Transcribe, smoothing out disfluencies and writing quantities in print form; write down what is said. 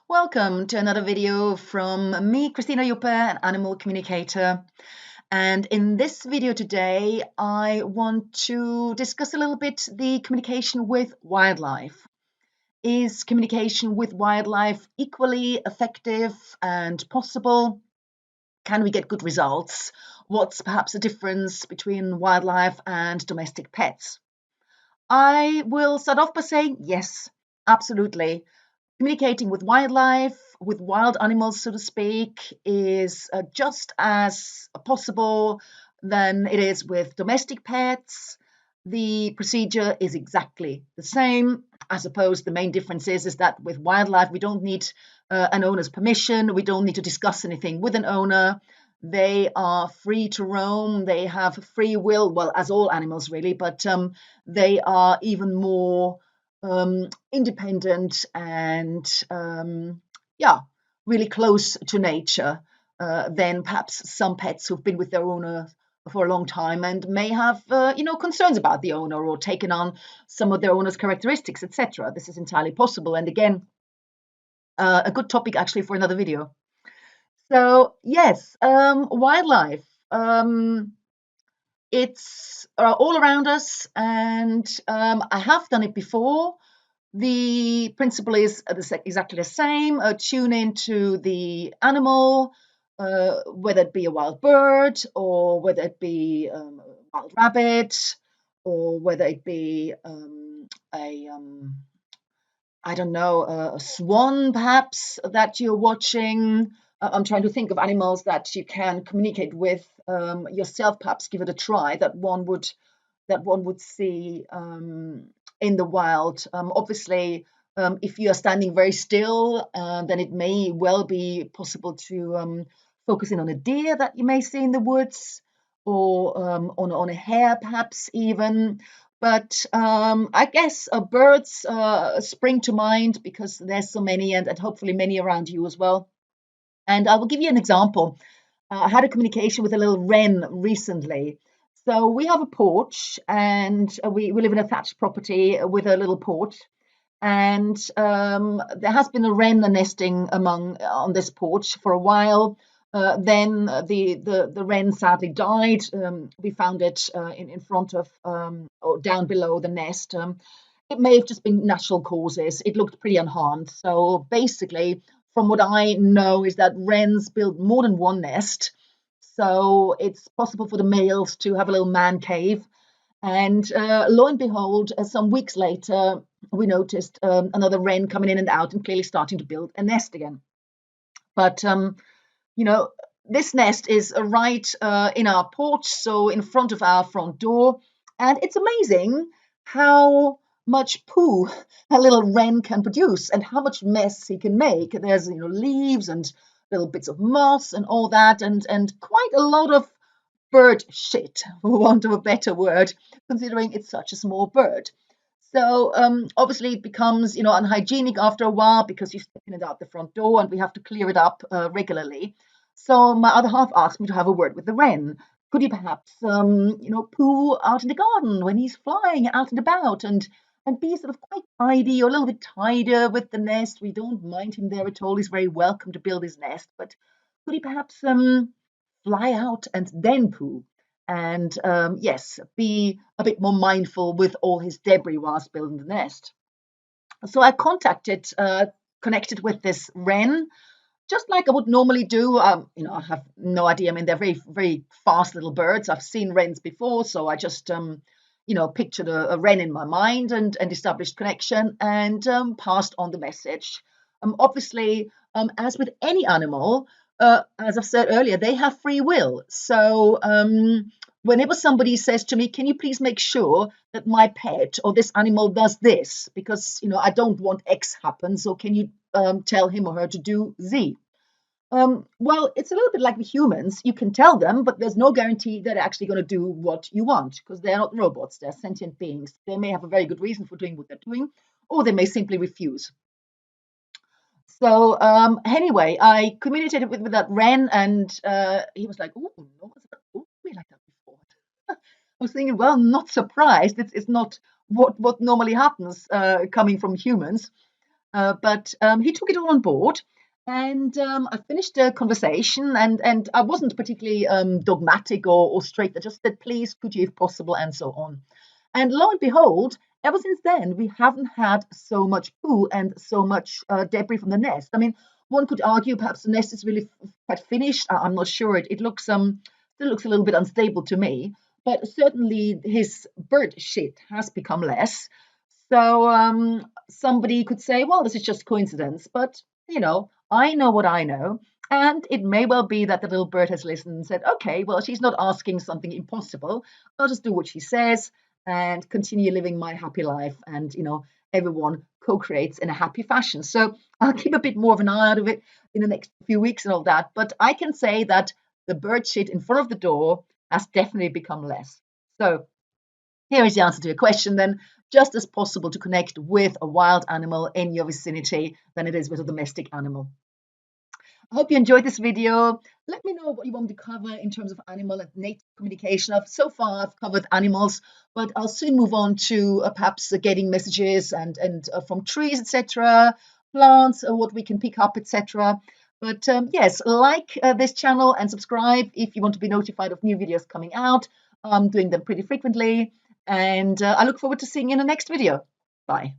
Welcome to another video from me, Christina Juppe, an animal communicator. And in this video today, I want to discuss a little bit the communication with wildlife. Is communication with wildlife equally effective and possible? Can we get good results? What's perhaps the difference between wildlife and domestic pets? I will start off by saying yes, absolutely. Communicating with wildlife, with wild animals, so to speak, is just as possible than it is with domestic pets. The procedure is exactly the same. I suppose the main difference is that with wildlife, we don't need an owner's permission. We don't need to discuss anything with an owner. They are free to roam. They have free will, well, as all animals really, but they are even more independent and yeah, really close to nature than perhaps some pets who've been with their owner for a long time and may have concerns about the owner or taken on some of their owner's characteristics, etc. This is entirely possible, and again, a good topic actually for another video. So yes, wildlife. It's all around us, and I have done it before. The principle is exactly the same. Tune into the animal, whether it be a wild bird or whether it be a wild rabbit or whether it be a I don't know, a swan perhaps that you're watching. I'm trying to think of animals that you can communicate with yourself. Perhaps give it a try. That one would see in the wild. Obviously, if you are standing very still, then it may well be possible to focus in on a deer that you may see in the woods, or on a hare, perhaps even. But I guess birds spring to mind because there's so many, and hopefully many around you as well. And I will give you an example. I had a communication with a little wren recently. So we have a porch, and we live in a thatched property with a little porch. And there has been a wren nesting among on this porch for a while. Then the wren sadly died. We found it in front of or down below the nest. It may have just been natural causes. It looked pretty unharmed. So basically, from what I know, is that wrens build more than one nest. So it's possible for the males to have a little man cave. And lo and behold, some weeks later, we noticed another wren coming in and out and clearly starting to build a nest again. But you know, this nest is right in our porch, so in front of our front door, and it's amazing how much poo a little wren can produce and how much mess he can make. There's leaves and little bits of moss and all that, and quite a lot of bird shit, for want of a better word, considering it's such a small bird. So obviously it becomes unhygienic after a while because you step in and out the front door, and we have to clear it up regularly. So my other half asked me to have a word with the wren. Could he perhaps poo out in the garden when he's flying out and about, and be sort of quite tidy or a little bit tidier with the nest? We don't mind him there at all. He's very welcome to build his nest, but could he perhaps fly out and then poo? And yes, be a bit more mindful with all his debris whilst building the nest. So I connected with this wren, just like I would normally do. I have no idea. I mean, they're very, very fast little birds. I've seen wrens before, so I just, pictured a wren in my mind and established connection and passed on the message. Obviously, as with any animal, as I've said earlier, they have free will. So whenever somebody says to me, "Can you please make sure that my pet or this animal does this? Because I don't want X happen. So can you tell him or her to do Z?" Well, it's a little bit like with humans. You can tell them, but there's no guarantee that they're actually going to do what you want because they're not robots. They're sentient beings. They may have a very good reason for doing what they're doing, or they may simply refuse. So anyway, I communicated with that wren, and he was like, "Oh, no one's ever told me like that before." I was thinking, well, not surprised. It's not what normally happens coming from humans. But he took it all on board. And I finished the conversation, and I wasn't particularly dogmatic or straight. I just said, please, could you, if possible, and so on. And lo and behold, ever since then, we haven't had so much poo and so much debris from the nest. I mean, one could argue perhaps the nest is really quite finished. I'm not sure. It looks still looks a little bit unstable to me, but certainly his bird shit has become less. So somebody could say, well, this is just coincidence, but I know what I know. And it may well be that the little bird has listened and said, okay, well, she's not asking something impossible. I'll just do what she says and continue living my happy life. And, everyone co creates in a happy fashion. So I'll keep a bit more of an eye out of it in the next few weeks and all that. But I can say that the bird shit in front of the door has definitely become less. So here is the answer to your question then. Just as possible to connect with a wild animal in your vicinity than it is with a domestic animal. I hope you enjoyed this video. Let me know what you want me to cover in terms of animal and nature communication. So far, I've covered animals, but I'll soon move on to perhaps getting messages and from trees, etc., plants, what we can pick up, etc. But yes, like this channel and subscribe if you want to be notified of new videos coming out. I'm doing them pretty frequently, and I look forward to seeing you in the next video. Bye.